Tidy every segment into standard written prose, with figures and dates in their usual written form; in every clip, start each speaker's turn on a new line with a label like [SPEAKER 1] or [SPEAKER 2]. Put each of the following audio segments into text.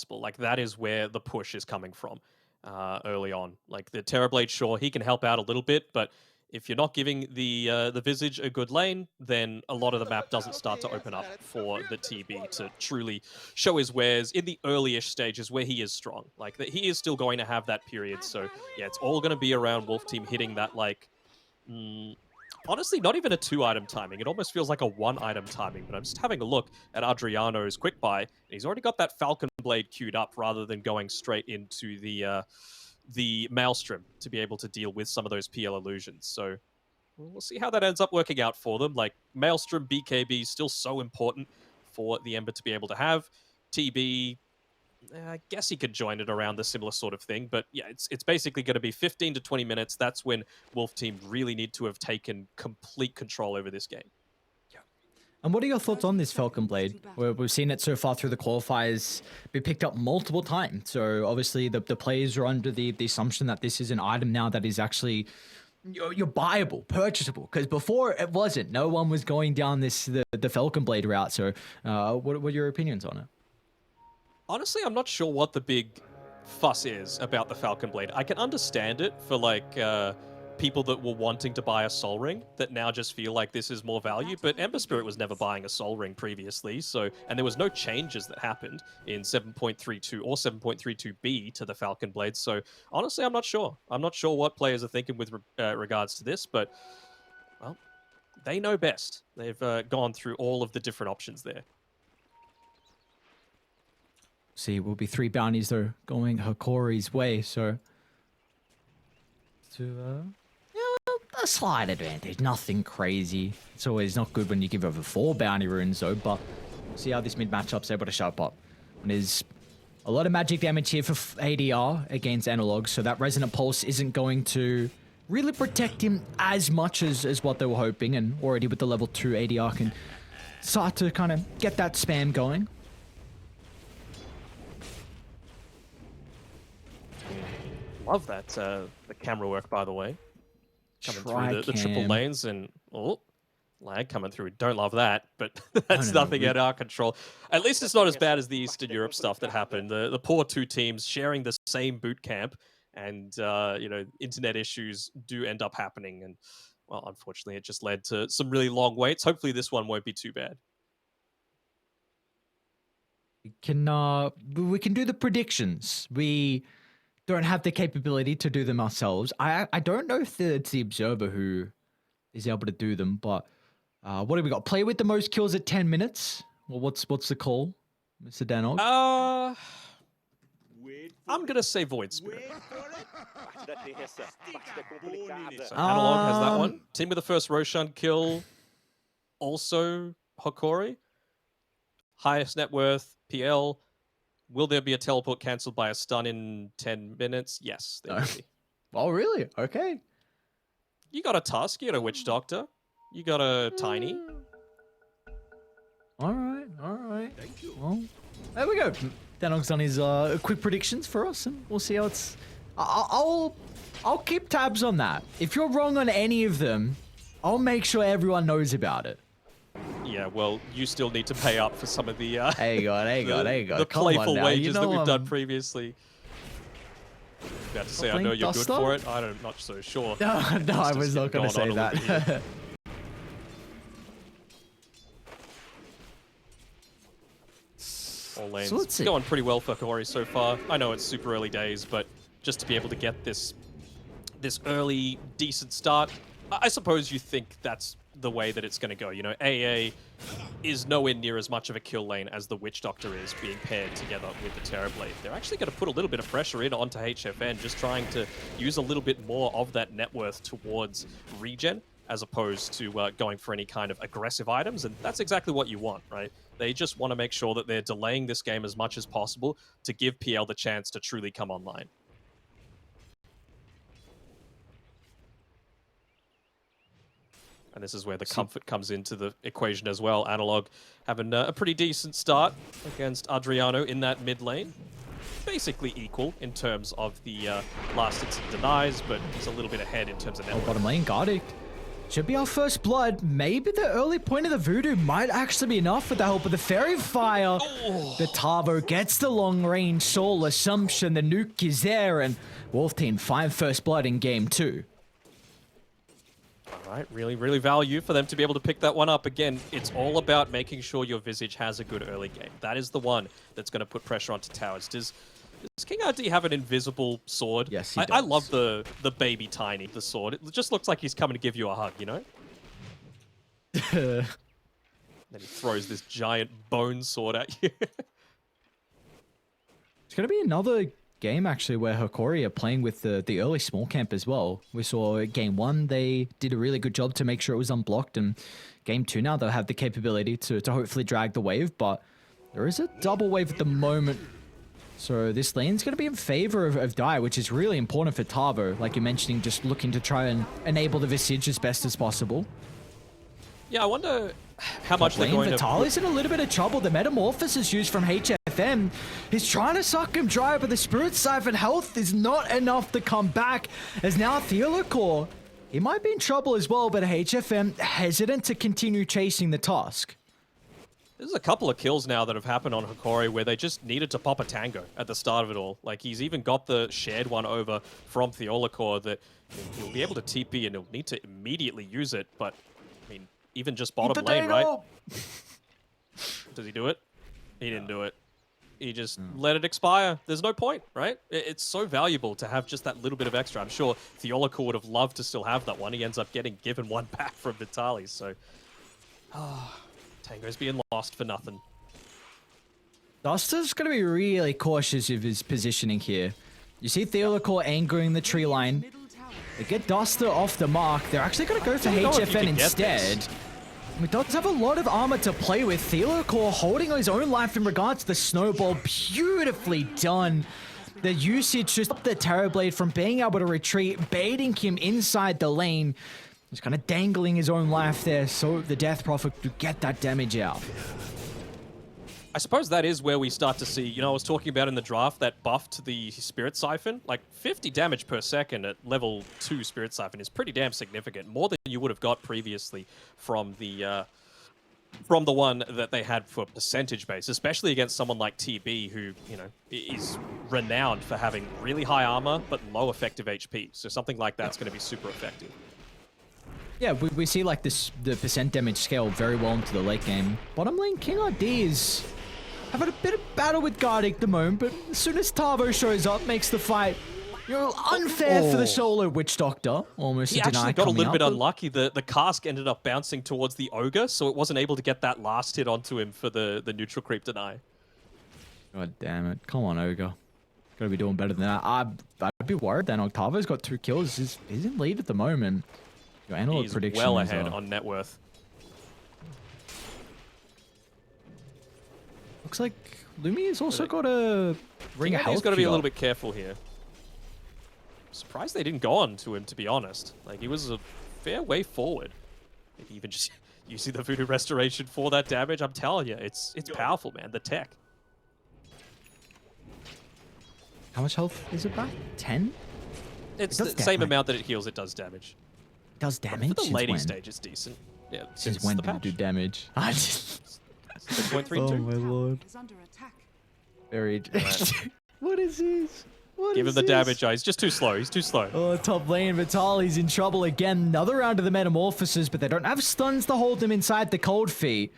[SPEAKER 1] possible. Like, that is where the push is coming from early on. Like, the Terrorblade, sure, he can help out a little bit, but if you're not giving the Visage a good lane, then a lot of the map doesn't start to open up for the TB to truly show his wares in the early-ish stages where he is strong. Like, that he is still going to have that period. So, yeah, it's all going to be around Wolf Team hitting that, like, honestly, not even a 2-item timing. It almost feels like a 1-item timing, but I'm just having a look at Adriano's quick buy, and he's already got that Falcon Blade queued up rather than going straight into the Maelstrom to be able to deal with some of those PL illusions. So we'll see how that ends up working out for them. Like, Maelstrom, BKB is still so important for the Ember to be able to have. TB, I guess he could join it around the similar sort of thing. But yeah, it's basically going to be 15 to 20 minutes. That's when Wolf Team really need to have taken complete control over this game.
[SPEAKER 2] And what are your thoughts on this Falcon Blade? We've seen it so far through the qualifiers be picked up multiple times. So obviously the players are under the assumption that this is an item now that is actually you're buyable, purchasable. Because before it wasn't. No one was going down the Falcon Blade route. So what are your opinions on it?
[SPEAKER 1] Honestly, I'm not sure what the big fuss is about the Falcon Blade. I can understand it for like people that were wanting to buy a Soul Ring that now just feel like this is more value, but Ember Spirit was never buying a Soul Ring previously, so, and there was no changes that happened in 7.32 or 7.32b to the Falcon Blade, so honestly, I'm not sure. I'm not sure what players are thinking with regards to this, but, well, they know best. They've gone through all of the different options there.
[SPEAKER 2] See, will be 3 bounties though going Hokori's way, so a slight advantage, nothing crazy. It's always not good when you give over 4 bounty runes though, but we'll see how this mid matchup's able to show up. And there's a lot of magic damage here for ADR against Analog, so that Resonant Pulse isn't going to really protect him as much as what they were hoping, and already with the level 2 ADR can start to kind of get that spam going.
[SPEAKER 1] Love that, the camera work, by the way. Coming through the triple lanes, and lag coming through. Don't love that, but that's nothing at our control. At least it's not as bad as the Eastern Europe stuff that happened. The poor 2 teams sharing the same boot camp, and you know, internet issues do end up happening. And well, unfortunately, it just led to some really long waits. Hopefully, this one won't be too bad.
[SPEAKER 2] We can do the predictions. We don't have the capability to do them ourselves. I don't know if it's the Observer who is able to do them, but what have we got? Play with the most kills at 10 minutes? Well, what's the call, Mr. Danog?
[SPEAKER 1] I'm going to say Void Spirit. So Analog has that one. Team with the first Roshan kill, also Hokori. Highest net worth, PL. Will there be a teleport cancelled by a stun in 10 minutes? Yes, there will be.
[SPEAKER 2] Oh, really? Okay.
[SPEAKER 1] You got a Tusk, you got a Witch Doctor, you got a Tiny.
[SPEAKER 2] All right. Thank you. Well, there we go. Danog's done his quick predictions for us, and we'll see how it's... I'll keep tabs on that. If you're wrong on any of them, I'll make sure everyone knows about it.
[SPEAKER 1] Yeah, well, you still need to pay up for some of the
[SPEAKER 2] there you go.
[SPEAKER 1] The playful wages that we've done previously. About to say, I know you're good for it. I'm not so sure.
[SPEAKER 2] No, I was not going to say that.
[SPEAKER 1] All lanes going pretty well for Hokori so far. I know it's super early days, but just to be able to get this early decent start, I suppose you think that's the way that it's going to go. You know, AA is nowhere near as much of a kill lane as the Witch Doctor is being paired together with the Terrorblade. They're actually going to put a little bit of pressure in onto HFN, just trying to use a little bit more of that net worth towards regen, as opposed to going for any kind of aggressive items, and that's exactly what you want, right? They just want to make sure that they're delaying this game as much as possible to give PL the chance to truly come online. And this is where the comfort comes into the equation as well. Analog having a pretty decent start against Adriano in that mid lane. Basically equal in terms of the last hits and denies, but he's a little bit ahead in terms of network.
[SPEAKER 2] Bottom lane, Gardic. Should be our first blood. Maybe the early point of the voodoo might actually be enough with the help of the fairy fire.
[SPEAKER 1] Oh.
[SPEAKER 2] The Tavo gets the long range soul assumption. The nuke is there, and Wolf Team find first blood in game 2.
[SPEAKER 1] All right, really value for them to be able to pick that one up. Again, it's all about making sure your Visage has a good early game. That is the one that's going to put pressure onto towers. Does King RD have an invisible sword?
[SPEAKER 2] Yes, he does.
[SPEAKER 1] I love the baby tiny, the sword. It just looks like he's coming to give you a hug, you know? Then he throws this giant bone sword at you.
[SPEAKER 2] It's going to be another game, actually, where Hokori are playing with the early small camp as well. We saw game 1, they did a really good job to make sure it was unblocked, and game 2 now, they'll have the capability to hopefully drag the wave, but there is a double wave at the moment. So this lane's going to be in favor of Dire, which is really important for Tavo. Like you're mentioning, just looking to try and enable the Visage as best as possible.
[SPEAKER 1] Yeah, I wonder how much they're going to...
[SPEAKER 2] Vitaly's in a little bit of trouble. The Metamorphosis used from HFM. He's trying to suck him dry, but the Spirit Siphon health is not enough to come back. As now Theolocor, he might be in trouble as well, but HFM hesitant to continue chasing the task.
[SPEAKER 1] There's a couple of kills now that have happened on Hokori where they just needed to pop a tango at the start of it all. Like, he's even got the shared one over from Theolocor that he'll be able to TP and he'll need to immediately use it, but, I mean, even just bottom lane, right? Does he do it? He didn't do it. He just let it expire. There's no point, right? It's so valuable to have just that little bit of extra. I'm sure Theolocor would have loved to still have that one. He ends up getting given one back from Vitaly, so... Tango's being lost for nothing. Duster's
[SPEAKER 2] going to be really cautious of his positioning here. You see Theolocor angering the tree line. They get Duster off the mark. They're actually going to go for HFN instead. He does have a lot of armor to play with. Theolocor holding his own life in regards to the snowball. Beautifully done. The usage just stopped the Terrorblade from being able to retreat, baiting him inside the lane. He's kind of dangling his own life there, so the Death Prophet could get that damage out.
[SPEAKER 1] I suppose that is where we start to see, you know, I was talking about in the draft, that buff to the Spirit Siphon. Like, 50 damage per second at level 2 Spirit Siphon is pretty damn significant. More than you would have got previously from the one that they had for percentage base, especially against someone like TB, who, you know, is renowned for having really high armor, but low effective HP. So something like that's going to be super effective.
[SPEAKER 2] Yeah, we see like this the percent damage scale very well into the late game. Bottom lane, King RD is having a bit of battle with Gardic at the moment, but as soon as Tavo shows up, makes the fight, you know, unfair for the solo Witch Doctor. Almost
[SPEAKER 1] he
[SPEAKER 2] a deny
[SPEAKER 1] actually got a little bit
[SPEAKER 2] up,
[SPEAKER 1] unlucky. The cask ended up bouncing towards the Ogre, so it wasn't able to get that last hit onto him for the neutral creep deny.
[SPEAKER 2] God damn it. Come on, Ogre. Gotta be doing better than that. I'd be worried then. Octavo's got 2 kills. He's in lead at the moment. Your analog prediction
[SPEAKER 1] well ahead on net worth.
[SPEAKER 2] Looks like Lumi has also got a ring of health.
[SPEAKER 1] He's got to be a little bit careful here. Surprised they didn't go on to him, to be honest. Like, he was a fair way forward. Maybe even just using the Voodoo Restoration for that damage. I'm telling you, it's powerful, man. The tech.
[SPEAKER 2] How much health is it back? 10?
[SPEAKER 1] It's the same amount that it heals, it does damage.
[SPEAKER 2] Does damage?
[SPEAKER 1] For the laning stage, it's decent. Yeah,
[SPEAKER 2] since when did it do damage? I just...
[SPEAKER 1] 6.32.
[SPEAKER 2] Oh my lord. Very... What is this?
[SPEAKER 1] Give him the damage. He's just too slow. He's too slow.
[SPEAKER 2] Oh, top lane. Vitaly's in trouble again. Another round of the Metamorphosis, but they don't have stuns to hold him inside the Cold Feet.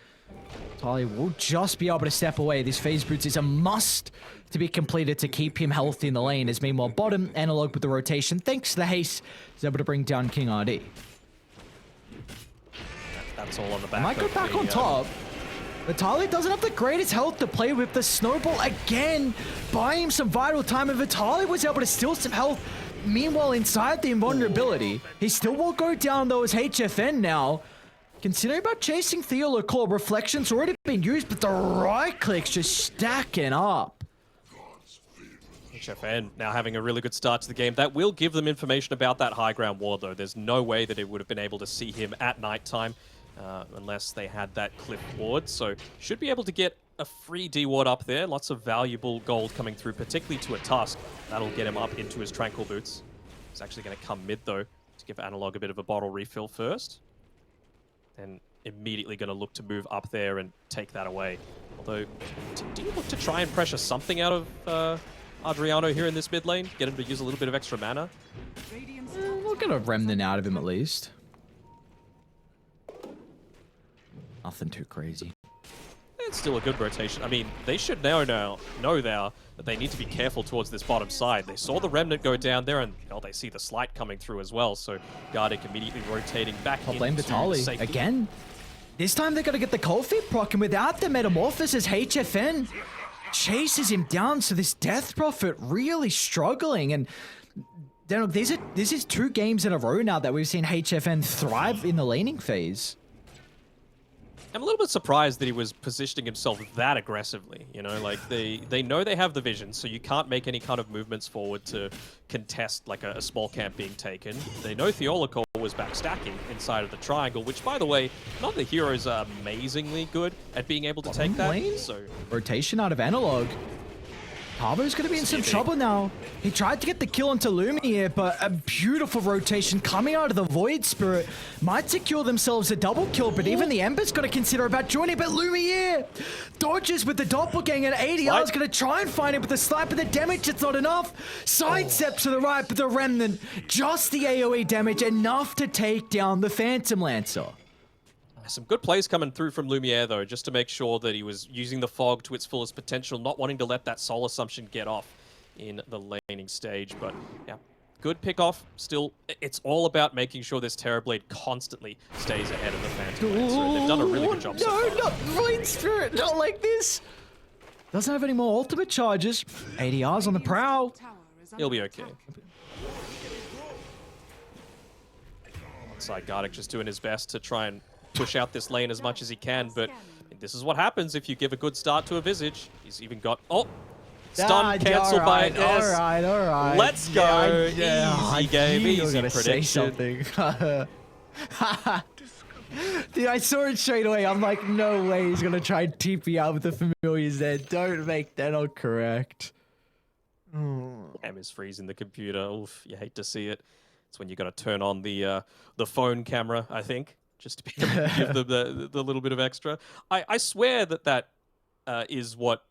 [SPEAKER 2] Vitaly will just be able to step away. This Phase Boots is a must to be completed to keep him healthy in the lane, as meanwhile bottom, Analog with the rotation, thanks to the haste, is able to bring down King RD.
[SPEAKER 1] That's all on the back.
[SPEAKER 2] Might go back on top. Vitaly doesn't have the greatest health to play with. The snowball again, buying him some vital time, and Vitaly was able to steal some health. Meanwhile, inside the invulnerability, he still won't go down though as HFN now. Considering about chasing Theolocor, Reflection's already been used, but the right click's just stacking up.
[SPEAKER 1] HFN now having a really good start to the game. That will give them information about that high ground ward, though. There's no way that it would have been able to see him at nighttime unless they had that cliff ward. So should be able to get a free D ward up there. Lots of valuable gold coming through, particularly to a Tusk. That'll get him up into his Tranquil Boots. He's actually going to come mid, though, to give Analog a bit of a bottle refill first. And immediately going to look to move up there and take that away. Although, do you look to try and pressure something out of Adriano here in this mid lane? Get him to use a little bit of extra mana?
[SPEAKER 2] We'll get a remnant out of him at least. Nothing too crazy.
[SPEAKER 1] It's still a good rotation. I mean, they should know now that they need to be careful towards this bottom side. They saw the Remnant go down there, and they see the Slight coming through as well. So Gardic immediately rotating back
[SPEAKER 2] Top lane
[SPEAKER 1] into
[SPEAKER 2] Vitali
[SPEAKER 1] safety.
[SPEAKER 2] again. This time they're gonna get the cold feet proc, and without the Metamorphosis, HFN chases him down. So this Death Prophet really struggling, and then this is 2 games in a row now that we've seen HFN thrive in the laning phase.
[SPEAKER 1] I'm a little bit surprised that he was positioning himself that aggressively. You know, like they know they have the vision, so you can't make any kind of movements forward to contest like a small camp being taken. They know Theolacor was back stacking inside of the triangle, which, by the way, none of the heroes are amazingly good at being able to take that.
[SPEAKER 2] Lane?
[SPEAKER 1] So
[SPEAKER 2] Rotation out of Analog. Pavo's going to be in some trouble now. He tried to get the kill onto Lumiere, but a beautiful rotation coming out of the Void Spirit might secure themselves a double kill, but even the Ember's got to consider about joining. But Lumiere dodges with the doppelganger, and ADR is going to try and find him with the snipe, but the damage, it's not enough. Sidestep to the right, but the Remnant, just the AoE damage, enough to take down the Phantom Lancer.
[SPEAKER 1] Some good plays coming through from Lumiere, though, just to make sure that he was using the fog to its fullest potential, not wanting to let that Soul Assumption get off in the laning stage. But, yeah, good pick-off. Still, it's all about making sure this Terrorblade constantly stays ahead of the Phantom Lancer. They've done a really good job so far.
[SPEAKER 2] No, not Void Spirit, not like this. Doesn't have any more ultimate charges. ADR's on the prowl.
[SPEAKER 1] He'll be okay. Side Gardic just doing his best to try and push out this lane as much as he can, but this is what happens if you give a good start to a Visage. He's even got... Oh! Stun cancelled by an S.
[SPEAKER 2] All right.
[SPEAKER 1] Let's go.
[SPEAKER 2] Yeah,
[SPEAKER 1] easy game,
[SPEAKER 2] you were
[SPEAKER 1] easy
[SPEAKER 2] gonna
[SPEAKER 1] prediction.
[SPEAKER 2] say something. Dude, I saw it straight away. I'm like, no way he's gonna try and TP out with the familiars there. Don't make that all correct.
[SPEAKER 1] Cam is freezing the computer. Oof, you hate to see it. It's when you got to turn on the phone camera, I think, just to be able to give them the little bit of extra. I swear that is what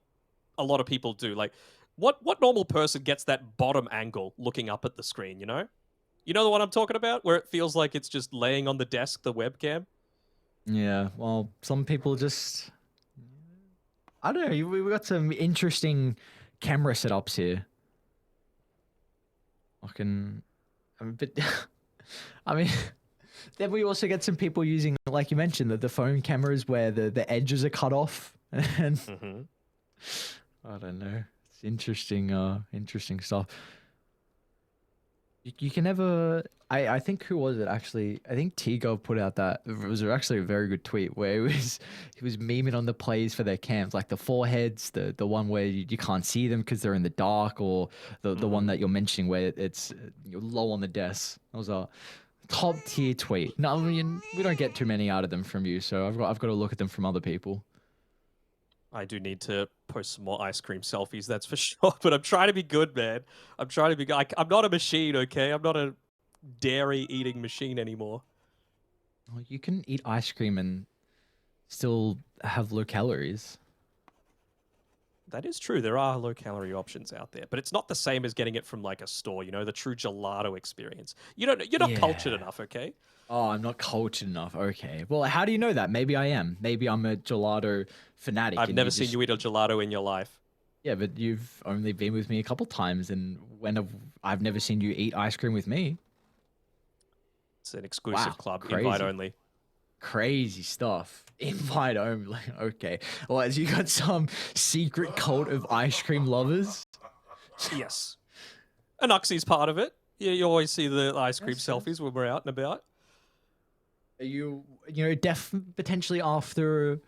[SPEAKER 1] a lot of people do. Like, what normal person gets that bottom angle looking up at the screen, you know? You know the one I'm talking about? Where it feels like it's just laying on the desk, the webcam?
[SPEAKER 2] Yeah, well, some people just... I don't know, we got some interesting camera setups here. I'm a bit... I mean... Then we also get some people using, like you mentioned, the phone cameras where the edges are cut off. And I don't know. It's interesting, interesting stuff. You can never... I think, who was it actually? I think Tigo put out that... It was actually a very good tweet where he was memeing on the plays for their camps, like the foreheads, the one where you can't see them because they're in the dark, or the one that you're mentioning where you're low on the desk. That was a top tier tweet. No, I mean, we don't get too many out of them from you, so I've got to look at them from other people.
[SPEAKER 1] I do need to post some more ice cream selfies, that's for sure. But I'm trying to be good, man. I'm trying to be good. I'm not a machine, okay? I'm not a dairy-eating machine anymore.
[SPEAKER 2] Well, you can eat ice cream and still have low calories.
[SPEAKER 1] That is true. There are low-calorie options out there. But it's not the same as getting it from, like, a store, you know? The true gelato experience. You're not cultured enough, okay?
[SPEAKER 2] Oh, I'm not cultured enough. Okay. Well, how do you know that? Maybe I am. Maybe I'm a gelato fanatic.
[SPEAKER 1] I've never seen you eat a gelato in your life.
[SPEAKER 2] Yeah, but you've only been with me a couple times, and I've never seen you eat ice cream with me.
[SPEAKER 1] It's an exclusive club,
[SPEAKER 2] crazy.
[SPEAKER 1] invite only.
[SPEAKER 2] Crazy stuff. Invite only. Okay. Well, as you got some secret cult of ice cream lovers?
[SPEAKER 1] Yes. Anuxie's part of it. Yeah, you always see the ice cream selfies when we're out and about.
[SPEAKER 2] Are you potentially after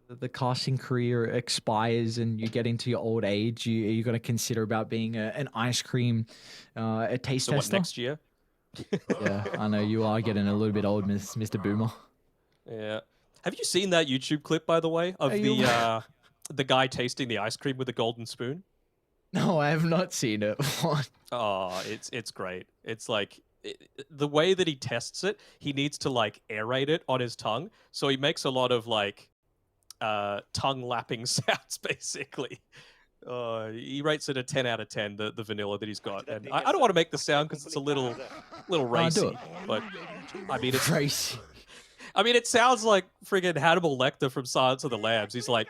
[SPEAKER 2] the casting career expires and you get into your old age, are you going to consider about being an ice cream a taste
[SPEAKER 1] so
[SPEAKER 2] tester?
[SPEAKER 1] What, next year?
[SPEAKER 2] Yeah, I know you are getting a little bit old, Mr. Boomer.
[SPEAKER 1] Yeah. Have you seen that YouTube clip, by the way, of the guy tasting the ice cream with a golden spoon?
[SPEAKER 2] No, I have not seen it. What?
[SPEAKER 1] Oh, it's great. It's like the way that he tests it, he needs to like aerate it on his tongue. So he makes a lot of like tongue lapping sounds, basically. He rates it a 10 out of 10, the vanilla that he's got. And I don't want to make the sound because it's a little racy. But I mean, it's
[SPEAKER 2] racy.
[SPEAKER 1] I mean, it sounds like friggin' Hannibal Lecter from Silence of the Lambs. He's like,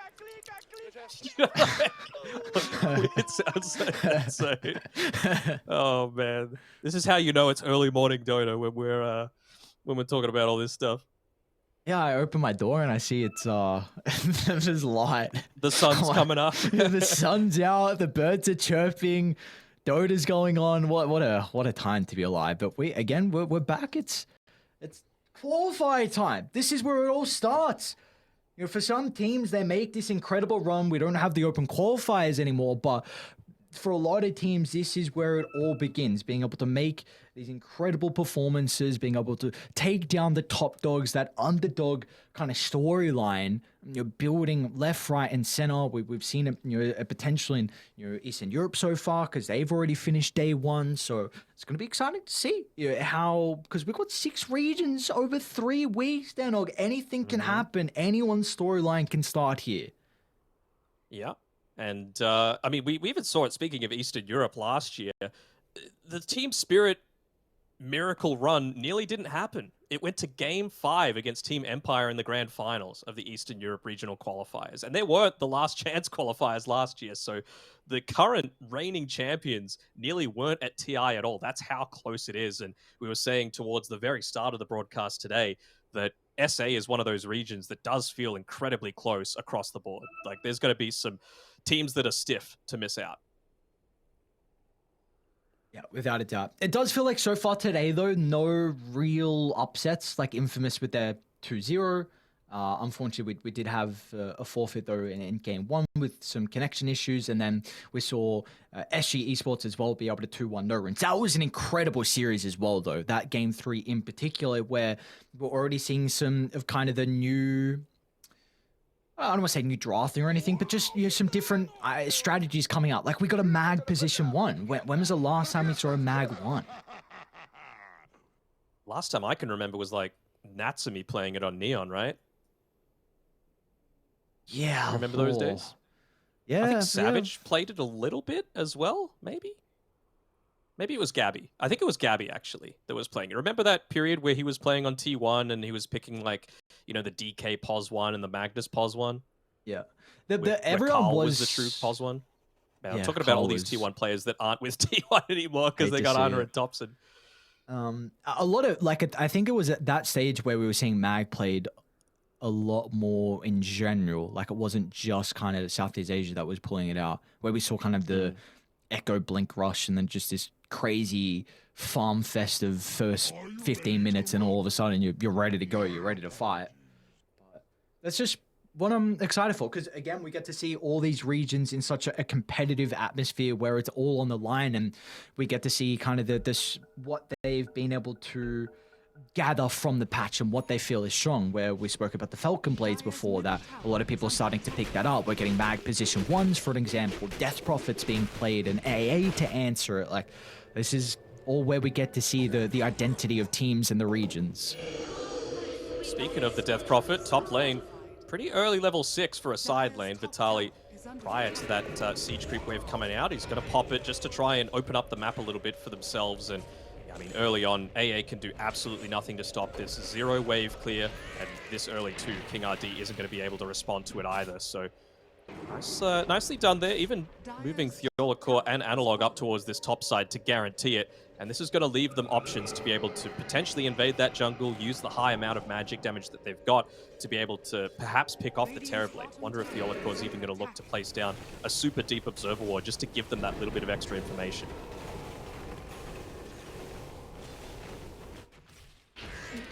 [SPEAKER 1] it sounds like so. Oh man, this is how you know it's early morning Dota when we're talking about all this stuff.
[SPEAKER 2] Yeah, I open my door and I see it's there's light.
[SPEAKER 1] The sun's coming up.
[SPEAKER 2] The sun's out. The birds are chirping. Dota's going on. What a time to be alive. But we're back. It's qualifier time. This is where it all starts. You know, for some teams, they make this incredible run. We don't have the open qualifiers anymore, but for a lot of teams, this is where it all begins. Being able to make these incredible performances, being able to take down the top dogs, that underdog kind of storyline, you know, building left, right, and center. We've seen it, you know, a potential in, you know, Eastern Europe so far because they've already finished day one. So it's going to be exciting to see, you know, how, because we've got 6 regions over 3 weeks. Then anything can happen. Anyone's storyline can start here.
[SPEAKER 1] Yeah. And I mean, we even saw it, speaking of Eastern Europe last year, the Team Spirit miracle run nearly didn't happen. It went to Game 5 against Team Empire in the grand finals of the Eastern Europe Regional Qualifiers. And they weren't the last chance qualifiers last year. So the current reigning champions nearly weren't at TI at all. That's how close it is. And we were saying towards the very start of the broadcast today that SA is one of those regions that does feel incredibly close across the board. Like there's going to be some teams that are stiff to miss out.
[SPEAKER 2] Yeah, without a doubt. It does feel like so far today, though, no real upsets, like Infamous with their 2-0. Unfortunately, we did have a forfeit, though, in Game 1 with some connection issues. And then we saw SG Esports as well be able to 2-1 no runs. That was an incredible series as well, though. That Game 3 in particular, where we're already seeing some of kind of the new... I don't want to say new drafting or anything, but just, you know, some different strategies coming out. Like we got a mag position 1. When was the last time we saw a mag 1?
[SPEAKER 1] Last time I can remember was like Natsumi playing it on Neon, right?
[SPEAKER 2] Yeah.
[SPEAKER 1] Remember those days?
[SPEAKER 2] Yeah.
[SPEAKER 1] I think Savage played it a little bit as well, maybe? Maybe it was Gabby. I think it was Gabby, actually, that was playing it. Remember that period where he was playing on T1 and he was picking, like, you know, the DK POS 1 and the Magnus POS 1?
[SPEAKER 2] Yeah.
[SPEAKER 1] Everyone Carl was the true POS 1. Man, I'm talking about all these T1 players that aren't with T1 anymore because they got Ana and Thompson.
[SPEAKER 2] A lot of, like, I think it was at that stage where we were seeing Mag played a lot more in general. Like, it wasn't just kind of Southeast Asia that was pulling it out, where we saw kind of the Echo Blink Rush and then just this crazy farm fest of first 15 minutes and all of a sudden you're ready to go, you're ready to fight. But that's just what I'm excited for, because again, we get to see all these regions in such a competitive atmosphere where it's all on the line, and we get to see kind of this what they've been able to gather from the patch and what they feel is strong, where we spoke about the Falcon Blades before, that a lot of people are starting to pick that up. We're getting mag position 1s, for an example, Death Prophets being played, and AA to answer it. Like, this is all where we get to see the identity of teams in the regions.
[SPEAKER 1] Speaking of the Death Prophet, top lane, pretty early level 6 for a side lane. Vitaly, prior to that siege creep wave coming out, he's going to pop it just to try and open up the map a little bit for themselves. And I mean, early on, AA can do absolutely nothing to stop this. 0 wave clear, and this early too, King RD isn't going to be able to respond to it either. So nicely done there, even moving Theolacor and Analog up towards this top side to guarantee it. And this is going to leave them options to be able to potentially invade that jungle, use the high amount of magic damage that they've got to be able to perhaps pick off the Terrorblade. Wonder if Theolacor is even going to look to place down a super deep Observer Ward just to give them that little bit of extra information.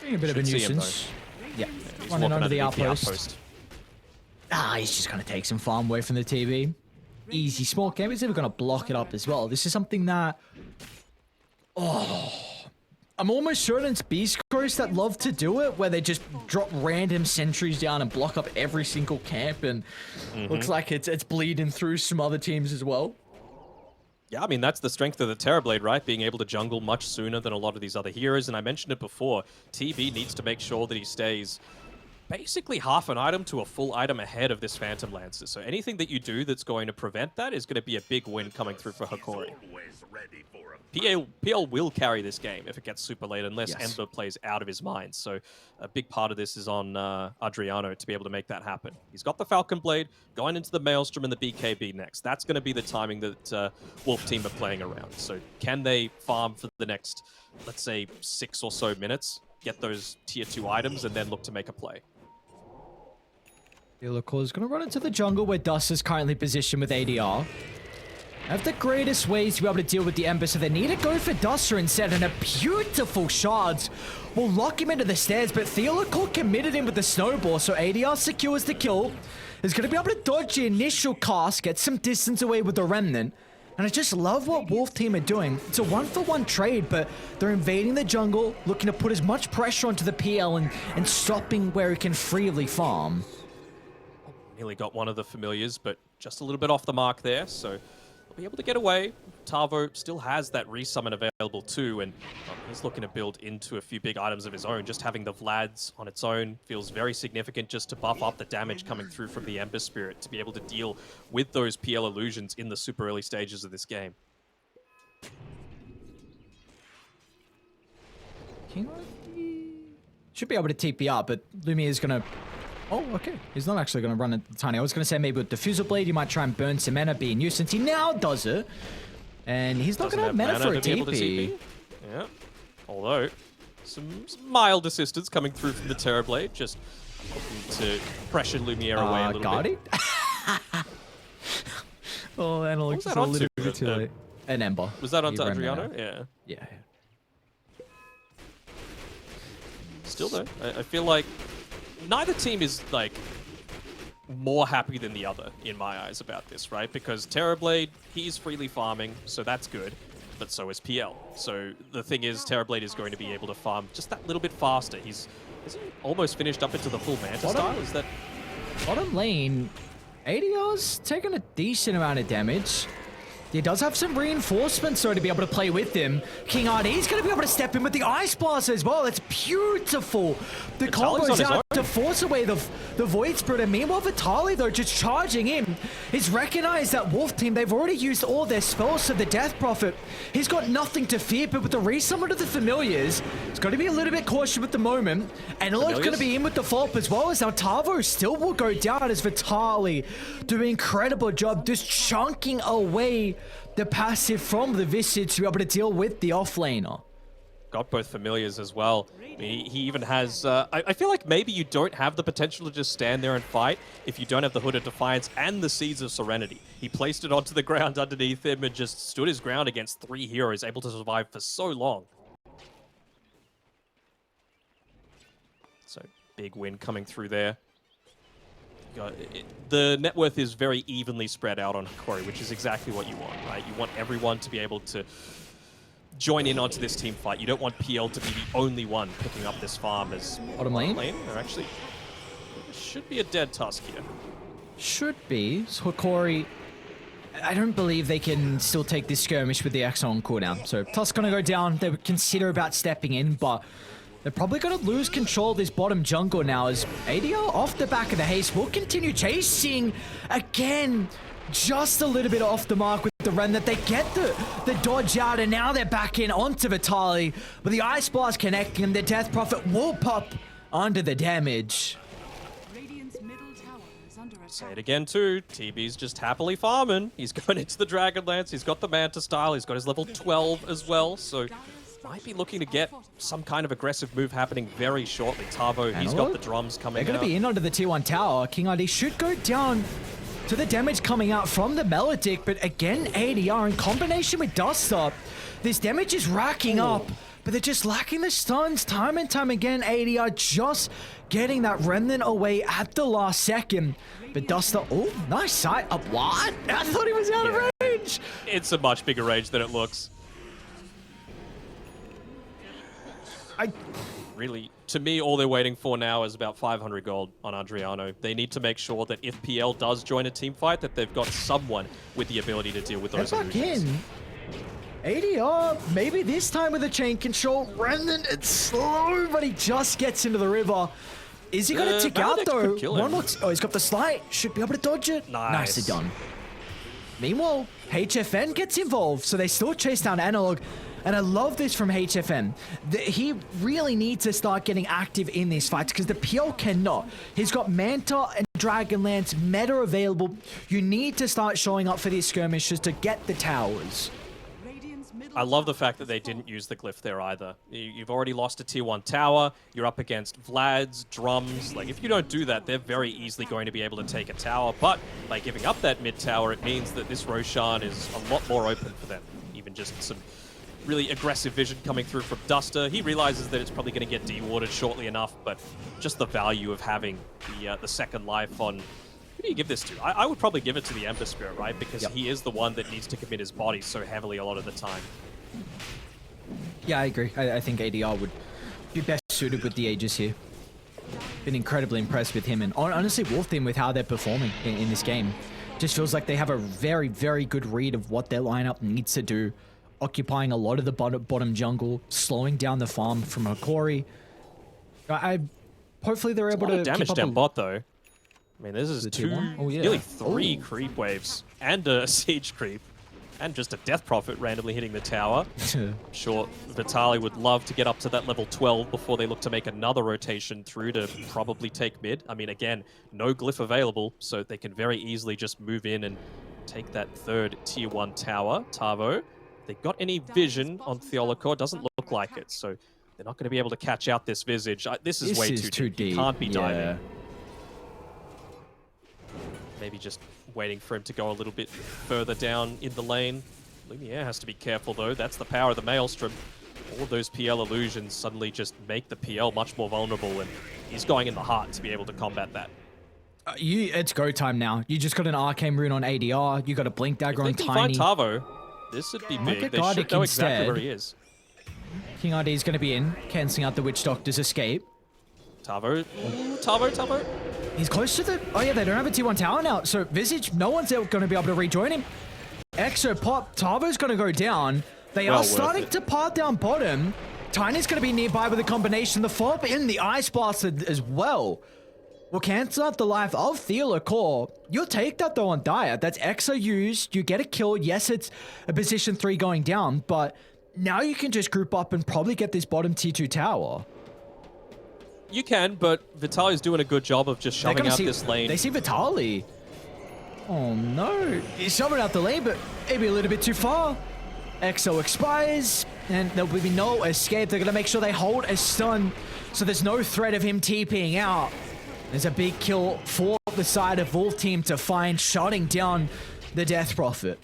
[SPEAKER 2] Being a bit of a nuisance. Yeah,
[SPEAKER 1] he's
[SPEAKER 2] running under the
[SPEAKER 1] underneath
[SPEAKER 2] outpost. He's just going to take some farm away from the TV. Easy small game. He's even going to block it up as well. This is something that... I'm almost certain it's Beast Coast that love to do it, where they just drop random sentries down and block up every single camp, and looks like it's bleeding through some other teams as well.
[SPEAKER 1] Yeah, I mean, that's the strength of the Terrorblade, right? Being able to jungle much sooner than a lot of these other heroes. And I mentioned it before, TB needs to make sure that he stays basically half an item to a full item ahead of this Phantom Lancer. So anything that you do that's going to prevent that is going to be a big win coming through for Hokori. PL will carry this game if it gets super late, unless Ember plays out of his mind. So a big part of this is on Adriano to be able to make that happen. He's got the Falcon Blade going into the Maelstrom and the BKB next. That's going to be the timing that Wolf Team are playing around. So can they farm for the next, let's say, 6 or so minutes, get those tier 2 items, and then look to make a play?
[SPEAKER 2] Hokori is going to run into the jungle where Dust is currently positioned with ADR. Have the greatest ways to be able to deal with the Ember, so they need to go for Duster instead, and a beautiful shards will lock him into the stairs, but Theolacor committed him with the snowball, so ADR secures the kill. Is going to be able to dodge the initial cast, get some distance away with the Remnant, and I just love what Wolf Team are doing. It's a 1-for-1 trade, but they're invading the jungle, looking to put as much pressure onto the PL and stopping where he can freely farm.
[SPEAKER 1] Nearly got one of the familiars, but just a little bit off the mark there, so they'll be able to get away. Tavo still has that resummon available too, and he's looking to build into a few big items of his own. Just having the Vlads on its own feels very significant, just to buff up the damage coming through from the Ember Spirit, to be able to deal with those PL illusions in the super early stages of this game.
[SPEAKER 2] Should be able to TP up, but Lumia is going to... Oh, okay. He's not actually going to run it tiny. I was going to say maybe with Diffusal Blade, you might try and burn some mana, be a nuisance. He now does it. And he's not going to have mana for a TP.
[SPEAKER 1] Yeah. Although, some mild assistance coming through from the Terrorblade, just looking to pressure Lumiere away a little bit.
[SPEAKER 2] Oh, Analog's a little bit too late. An Ember.
[SPEAKER 1] Was that onto Adriano? Yeah.
[SPEAKER 2] Yeah.
[SPEAKER 1] Still though, I feel like neither team is like more happy than the other in my eyes about this, right? Because Terrorblade, he's freely farming, so that's good, but so is PL. So the thing is, Terrorblade is going to be able to farm just that little bit faster. Is he almost finished up into the full Manta style? Is that
[SPEAKER 2] bottom lane? ADR's taking a decent amount of damage. He does have some reinforcements, so to be able to play with him. King RD's going to be able to step in with the Ice Blast as well. It's beautiful. The combo's out to force away the Void Spirit. And meanwhile, Vitali, though, just charging in. He's recognized that Wolf Team, they've already used all their spells, so the Death Prophet, he's got nothing to fear. But with the resummon of the Familiars, he's got to be a little bit cautious with the moment. And Analog's going to be in with the Fulp as well, as now Tavo still will go down, as Vitali doing an incredible job just chunking away the passive from the Visage to be able to deal with the offlaner.
[SPEAKER 1] Got both familiars as well. I mean, he even has... I feel like maybe you don't have the potential to just stand there and fight if you don't have the Hood of Defiance and the Seeds of Serenity. He placed it onto the ground underneath him and just stood his ground against 3 heroes, able to survive for so long. So, big win coming through there. The net worth is very evenly spread out on Hokori, which is exactly what you want, right? You want everyone to be able to join in onto this team fight. You don't want PL to be the only one picking up this farm as
[SPEAKER 2] bottom lane.
[SPEAKER 1] There actually should be a dead Tusk here.
[SPEAKER 2] Should be. So Hokori, I don't believe they can still take this skirmish with the Exile on cooldown. So Tusk gonna go down. They would consider about stepping in, but they're probably going to lose control of this bottom jungle now, as ADR off the back of the haste will continue chasing again. Just a little bit off the mark with the Remnant. They get the dodge out, and now they're back in onto Vitali. But the Ice Blast connecting, and the Death Prophet will pop under the damage.
[SPEAKER 1] Say it again too, TB's just happily farming. He's going into the Dragonlance, he's got the Manta style, he's got his level 12 as well, so might be looking to get some kind of aggressive move happening very shortly. Tavo, he's got the drums coming out.
[SPEAKER 2] They're going to be in onto the T1 tower. King RD should go down to the damage coming out from the Melodic, but again, ADR in combination with Duster, this damage is racking up, but they're just lacking the stuns time and time again. ADR just getting that Remnant away at the last second. But Duster, oh, nice sight up. What? I thought he was out of range.
[SPEAKER 1] It's a much bigger range than it looks. really, to me, all they're waiting for now is about 500 gold on Adriano. They need to make sure that if PL does join a team fight, that they've got someone with the ability to deal with those illusions.
[SPEAKER 2] ADR, maybe this time with the chain control. Remnant, it's slow, but he just gets into the river. Is he going to tick out, though? One more oh, he's got the slide. Should be able to dodge it.
[SPEAKER 1] Nice.
[SPEAKER 2] Nicely done. Meanwhile, HFN gets involved, so they still chase down Analog. And I love this from HFN. He really needs to start getting active in these fights because the PL cannot. He's got Manta and Dragonlance meta available. You need to start showing up for these skirmishes to get the towers.
[SPEAKER 1] I love the fact that they didn't use the glyph there either. You've already lost a tier 1 tower. You're up against Vlad's, drums. Like, if you don't do that, they're very easily going to be able to take a tower. But by giving up that mid tower, it means that this Roshan is a lot more open for them. Even just some really aggressive vision coming through from Duster. He realizes that it's probably going to get dewatered shortly enough, but just the value of having the second life on... Who do you give this to? I would probably give it to the Ember Spirit, right? Because he is the one that needs to commit his body so heavily a lot of the time.
[SPEAKER 2] Yeah, I agree. I think ADR would be best suited with the Aegis here. Been incredibly impressed with him, and honestly, Wolf Team with how they're performing in this game. Just feels like they have a very, very good read of what their lineup needs to do. Occupying a lot of the bottom jungle, slowing down the farm from Hokori. Hopefully they're able to
[SPEAKER 1] damage down bot though. I mean, this is nearly 3 creep waves and a siege creep, and just a death prophet randomly hitting the tower. I'm sure Vitaly would love to get up to that level 12 before they look to make another rotation through to probably take mid. I mean, again, no glyph available, so they can very easily just move in and take that third tier 1 tower. Tavo, they got any vision on Theolocor? Doesn't look like it, so they're not going to be able to catch out this Visage. This is way too deep. He can't be diving. Maybe just waiting for him to go a little bit further down in the lane. Lumiere has to be careful, though. That's the power of the Maelstrom. All of those PL illusions suddenly just make the PL much more vulnerable, and he's going in the heart to be able to combat that.
[SPEAKER 2] It's go time now. You just got an Arcane Rune on ADR. You got a Blink Dagger on Tiny.
[SPEAKER 1] If they can find Tavo, this would be big. They should know exactly where he is.
[SPEAKER 2] King RD is going to be in, cancelling out the Witch Doctor's escape.
[SPEAKER 1] Tavo. Tavo.
[SPEAKER 2] He's close to the... Oh, yeah, they don't have a T1 tower now. So, Visage, no one's going to be able to rejoin him. Exo pop. Tavo's going to go down. They are starting to part down bottom. Tiny's going to be nearby with a combination. The follow-up in the Ice Blast as well will cancel out the life of Theolocor. You'll take that, though, on Dire. That's Exo used. You get a kill. Yes, it's a position 3 going down, but now you can just group up and probably get this bottom T2 tower.
[SPEAKER 1] You can, but Vitaly's doing a good job of just shoving out this lane.
[SPEAKER 2] They see Vitaly. Oh no. He's shoving out the lane, but maybe a little bit too far. Exo expires, and there will be no escape. They're going to make sure they hold a stun, so there's no threat of him TPing out. There's a big kill for the side of Wolf Team to find, shutting down the Death Prophet.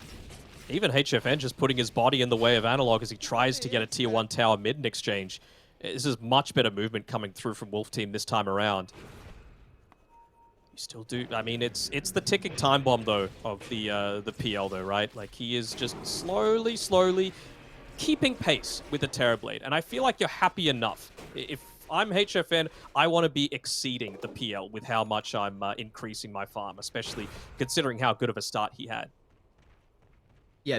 [SPEAKER 1] Even HFN just putting his body in the way of Analog as he tries to get a tier 1 tower mid in exchange. This is much better movement coming through from Wolf Team this time around. You still do... I mean, it's the ticking time bomb, though, of the PL, though, right? Like, he is just slowly keeping pace with the Terrorblade. And I feel like you're happy enough. If I'm HFN, I want to be exceeding the PL with how much I'm increasing my farm, especially considering how good of a start he had.
[SPEAKER 2] Yeah,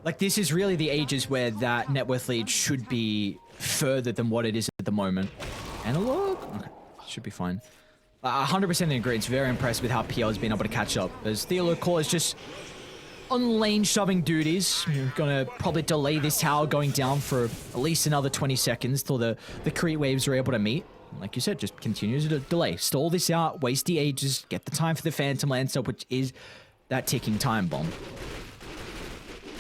[SPEAKER 2] like, this is really the ages where that net worth lead should be further than what it is at the moment. Analog? Okay, should be fine. 100% in agreement. Very impressed with how PL has been able to catch up. As Theolocor is just on lane shoving duties. You're going to probably delay this tower going down for at least another 20 seconds till the creep waves are able to meet. Like you said, just continues to delay. Stall this out, waste the ages, get the time for the Phantom Lancer, which is that ticking time bomb.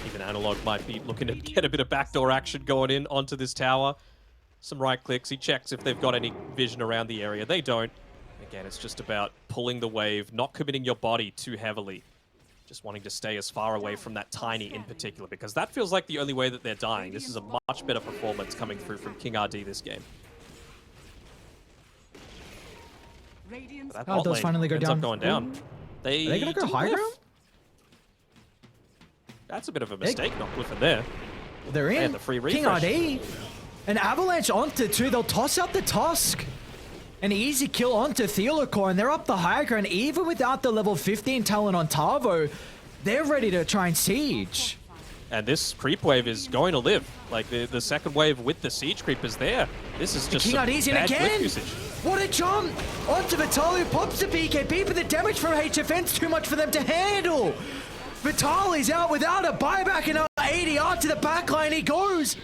[SPEAKER 1] Even Analog might be looking to get a bit of backdoor action going in onto this tower. Some right clicks. He checks if they've got any vision around the area. They don't. Again, it's just about pulling the wave, not committing your body too heavily. Just wanting to stay as far away from that Tiny in particular, because that feels like the only way that they're dying. This is a much better performance coming through from King RD this game.
[SPEAKER 2] Oh, those finally go down.
[SPEAKER 1] Going down.
[SPEAKER 2] Are they going to go high ground?
[SPEAKER 1] That's a bit of a mistake, not glyphing there.
[SPEAKER 2] They're in.
[SPEAKER 1] And the free refresh.
[SPEAKER 2] King RD. An avalanche onto 2. They'll toss out the Tusk. An easy kill onto Theolacor, and they're up the high ground. Even without the level 15 talent on Tavo, they're ready to try and siege.
[SPEAKER 1] And this creep wave is going to live. Like, the second wave with the siege creep is there. This is just some bad clip usage.
[SPEAKER 2] What a jump! Onto Vitaly, pops the BKB, but the damage from HFN's too much for them to handle. Vitaly's out without a buyback, and ADR to the backline he goes.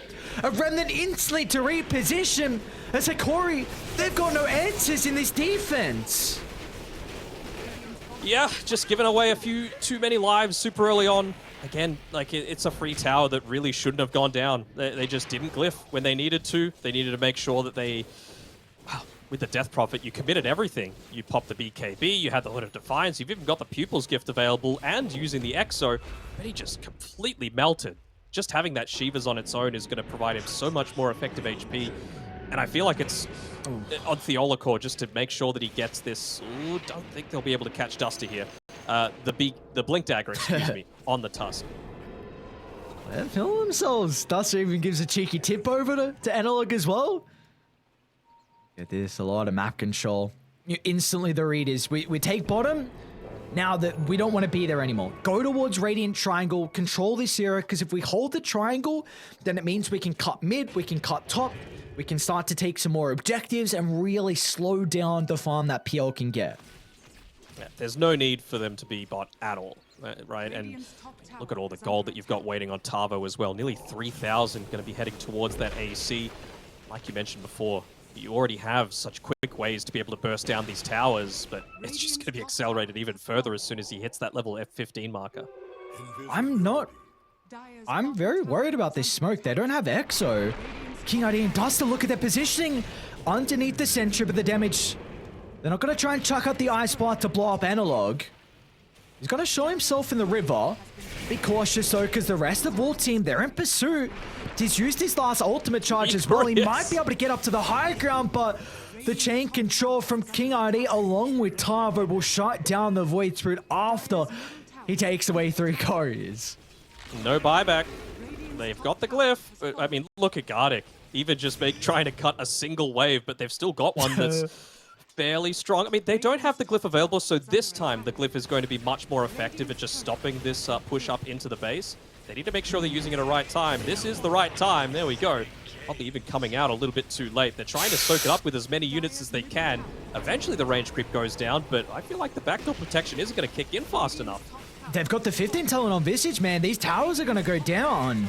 [SPEAKER 2] A Remnant instantly to reposition. As Hokori, they've got no answers in this defense.
[SPEAKER 1] Yeah, just giving away a few too many lives super early on. Again, like, it's a free tower that really shouldn't have gone down. They just didn't glyph when they needed to. They needed to make sure that they... Well, with the Death Prophet, you committed everything. You popped the BKB, you had the Hood of Defiance, you've even got the Pupil's Gift available, and using the Exo, but he just completely melted. Just having that Shiva's on its own is going to provide him so much more effective HP. And I feel like it's on Theolacor just to make sure that he gets this. Ooh, don't think they'll be able to catch Duster here. The Blink Dagger, excuse me, on the Tusk.
[SPEAKER 2] They're feeling themselves. Duster even gives a cheeky tip over to Analog as well. Get this, a lot of map control. Instantly the read is, we take bottom. Now that we don't want to be there anymore. Go towards Radiant Triangle, control this area, because if we hold the triangle, then it means we can cut mid, we can cut top, we can start to take some more objectives and really slow down the farm that PL can get.
[SPEAKER 1] Yeah, there's no need for them to be bot at all, right? And look at all the gold that you've got waiting on Tavo as well. Nearly 3,000 going to be heading towards that AC. Like you mentioned before, you already have such quick ways to be able to burst down these towers, but it's just going to be accelerated even further as soon as he hits that level F15 marker.
[SPEAKER 2] I'm very worried about this smoke. They don't have Exo. King ID and Duster, look at their positioning underneath the sentry, but the damage... They're not going to try and chuck out the Ice Bar to blow up Analog. He's going to show himself in the river. Be cautious though, because the rest of Wolf team, they're in pursuit. He's used his last ultimate charge as well. He might be able to get up to the high ground, but the chain control from King ID along with Tavo will shut down the Void Spirit after he takes away 3 couriers.
[SPEAKER 1] No buyback. They've got the glyph. I mean, look at Gardic. Even just trying to cut a single wave, but they've still got one that's fairly strong. I mean, they don't have the glyph available, so this time the glyph is going to be much more effective at just stopping this push up into the base. They need to make sure they're using it at the right time. This is the right time. There we go. Probably even coming out a little bit too late. They're trying to soak it up with as many units as they can. Eventually the range creep goes down, but I feel like the backdoor protection isn't going to kick in fast enough.
[SPEAKER 2] They've got the 15 talent on Visage, man. These towers are going to go down.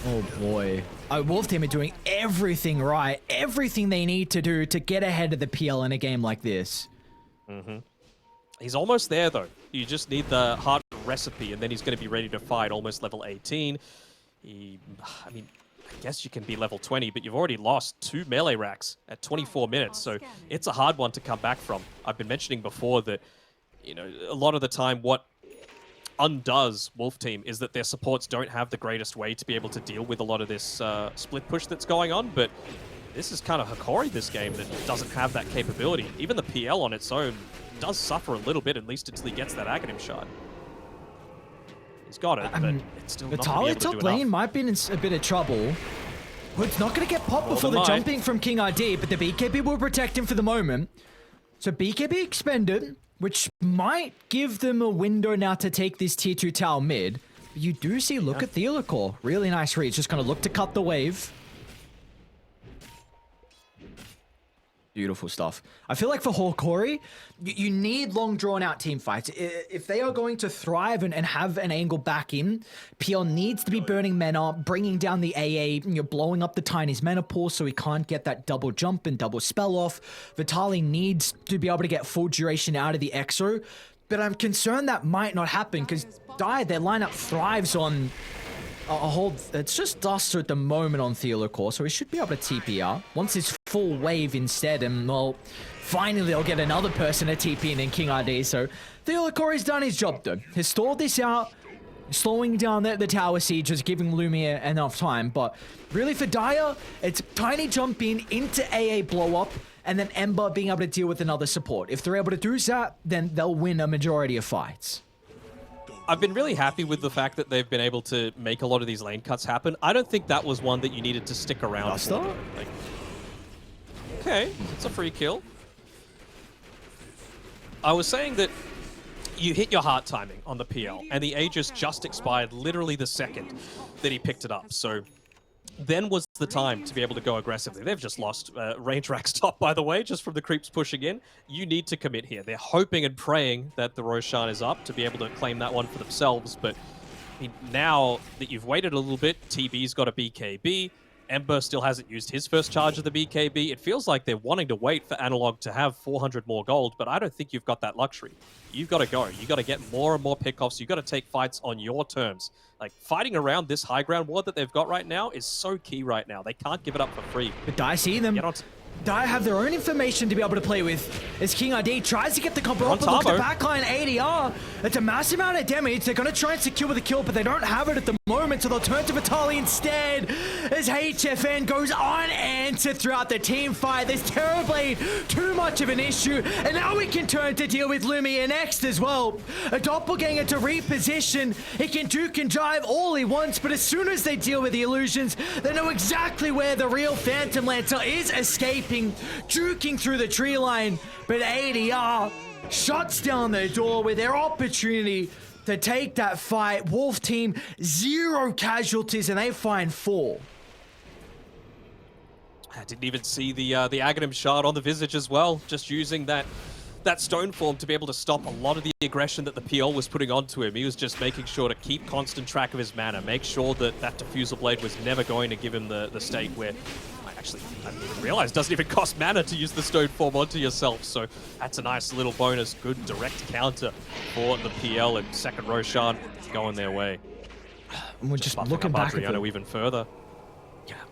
[SPEAKER 2] Oh boy. Wolf team are doing everything right. Everything they need to do to get ahead of the PL in a game like this.
[SPEAKER 1] He's almost there though. You just need the hard recipe and then he's going to be ready to fight almost level 18. I mean, I guess you can be level 20, but you've already lost 2 melee racks at 24 minutes, so it's a hard one to come back from. I've been mentioning before that, you know, a lot of the time what undoes Wolf Team is that their supports don't have the greatest way to be able to deal with a lot of this split push that's going on, but this is kind of Hokori this game that doesn't have that capability. Even the PL on its own does suffer a little bit, at least until he gets that Aghanim shot. He's got it, but it's still not going to be able to do
[SPEAKER 2] top lane might be in a bit of trouble. Hood's not going to get popped before the jumping from King ID, but the BKB will protect him for the moment. So BKB expended, which might give them a window now to take this tier 2 tower mid. But you do see, look at Theolacor. Really nice read. Just going to look to cut the wave. Beautiful stuff. I feel like for Hokori, you need long drawn-out team fights. If they are going to thrive and have an angle back in, PL needs to be burning mana, bringing down the AA, you're blowing up the Tiny's mana pool so he can't get that double jump and double spell off. Vitaly needs to be able to get full duration out of the Exo, but I'm concerned that might not happen because their lineup thrives on it's just Duster at the moment on Theolacor, so he should be able to TP out. Once his full wave instead, and well, finally they'll get another person to TP in King ID, so Theolacor has done his job though. He's stalled this out, slowing down the tower siege, just giving Lumiere enough time, but really for Dire, it's Tiny jump in into AA blow up, and then Ember being able to deal with another support. If they're able to do that, then they'll win a majority of fights.
[SPEAKER 1] I've been really happy with the fact that they've been able to make a lot of these lane cuts happen. I don't think that was one that you needed to stick around for. Like, okay, it's a free kill. I was saying that you hit your heart timing on the PL, and the Aegis just expired literally the second that he picked it up. So then was the time to be able to go aggressively. They've just lost range rack stop, by the way, just from the creeps pushing in. You need to commit here. They're hoping and praying that the Roshan is up to be able to claim that one for themselves. But I mean, now that you've waited a little bit, TB's got a BKB. Ember still hasn't used his first charge of the BKB. It feels like they're wanting to wait for Analog to have 400 more gold, but I don't think you've got that luxury. You've got to go. You've got to get more and more pickoffs. You've got to take fights on your terms. Like, fighting around this high ground ward that they've got right now is so key right now. They can't give it up for free.
[SPEAKER 2] But Dai see them. Dai have their own information to be able to play with. As King ID tries to get the combo up, but look at the backline ADR. It's a massive amount of damage. They're going to try and secure the kill, but they don't have it at the moment, so they'll turn to Vitali instead. As HFN goes unanswered throughout the team fight. There's Terrorblade, too much of an issue, and now we can turn to deal with Lumiere next as well. A doppelganger to reposition. He can duke and jive all he wants, but as soon as they deal with the illusions, they know exactly where the real Phantom Lancer is escaping. Juking through the tree line, but ADR shuts down their door with their opportunity to take that fight. Wolf team, 0 casualties, and they find 4.
[SPEAKER 1] I didn't even see the Aghanim shard on the Visage as well, just using that stone form to be able to stop a lot of the aggression that the PL was putting onto him. He was just making sure to keep constant track of his mana, make sure that that diffusal blade was never going to give him the state where I didn't even realize it doesn't even cost mana to use the stone form onto yourself, so that's a nice little bonus. Good direct counter for the PL, and second Roshan going their way.
[SPEAKER 2] And we're just looking back at
[SPEAKER 1] Adriano even further.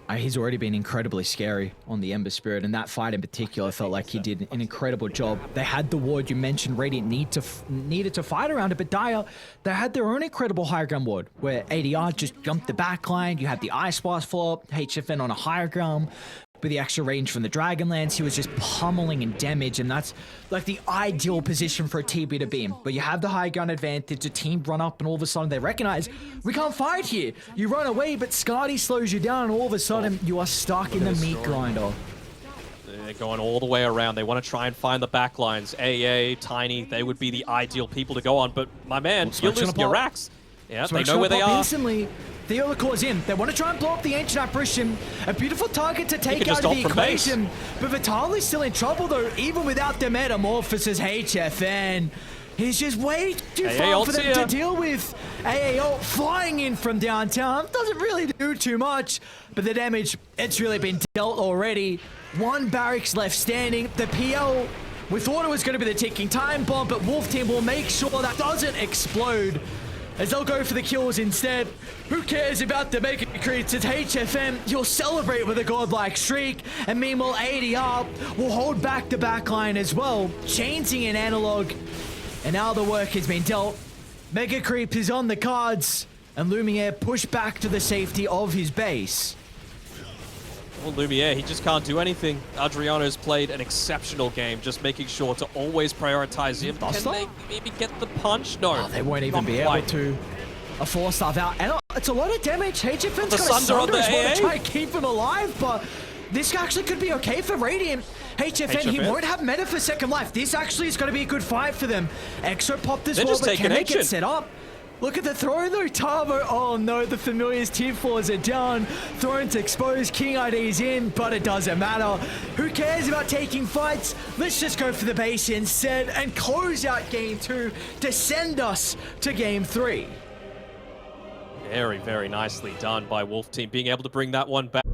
[SPEAKER 2] Yeah, he's already been incredibly scary on the Ember Spirit, and that fight in particular felt like he did an incredible job. They had the ward you mentioned, Radiant needed to fight around it, but Dire, they had their own incredible higher ground ward, where ADR just jumped the backline, you had the Ice Blast flop, HFN on a higher ground, with the extra range from the Dragonlance, he was just pummeling in damage, and that's like the ideal position for a TB to be in. But you have the high ground advantage, the team run up, and all of a sudden they recognize, we can't fight here. You run away, but Skadi slows you down, and all of a sudden you are stuck in the meat grinder.
[SPEAKER 1] They're going all the way around. They want to try and find the backlines. AA, Tiny, they would be the ideal people to go on, but my man, you're losing your racks. Yeah, they know where they are.
[SPEAKER 2] Instantly. Theolicor's in. They want to try and blow up the Ancient Apparition. A beautiful target to take out of the equation. But Vitali's still in trouble though, even without the Metamorphosis. HFN. He's just way too far for them to deal with. AAO flying in from downtown. Doesn't really do too much, but the damage, it's really been dealt already. 1 barracks left standing. The PL, we thought it was going to be the ticking time bomb, but Wolf Team will make sure that doesn't explode, as they'll go for the kills instead. Who cares about the Mega Creeps? It's HFN. You'll celebrate with a godlike streak. And meanwhile, ADR will hold back the backline as well, changing in Analog. And now the work has been dealt. Mega Creep is on the cards, and Lumiere pushed back to the safety of his base.
[SPEAKER 1] Well, Lumiere, he just can't do anything. Adriano's played an exceptional game, just making sure to always prioritize him. Can they maybe get the punch? No.
[SPEAKER 2] Oh, they won't even be able to. A 4-star out, and it's a lot of damage. HFN's got a Sunder as well to try and keep him alive, but this actually could be okay for Radiant. HFN, he won't have meta for second life. This actually is going to be a good fight for them. Exo popped as well, but can they get set up? Look at the throw though, Tavo. Oh no, the Familiars tier 4s are down. Throne's exposed, King ID's in, but it doesn't matter. Who cares about taking fights? Let's just go for the base instead and close out game 2 to send us to game 3.
[SPEAKER 1] Very, very nicely done by Wolf Team, being able to bring that one back.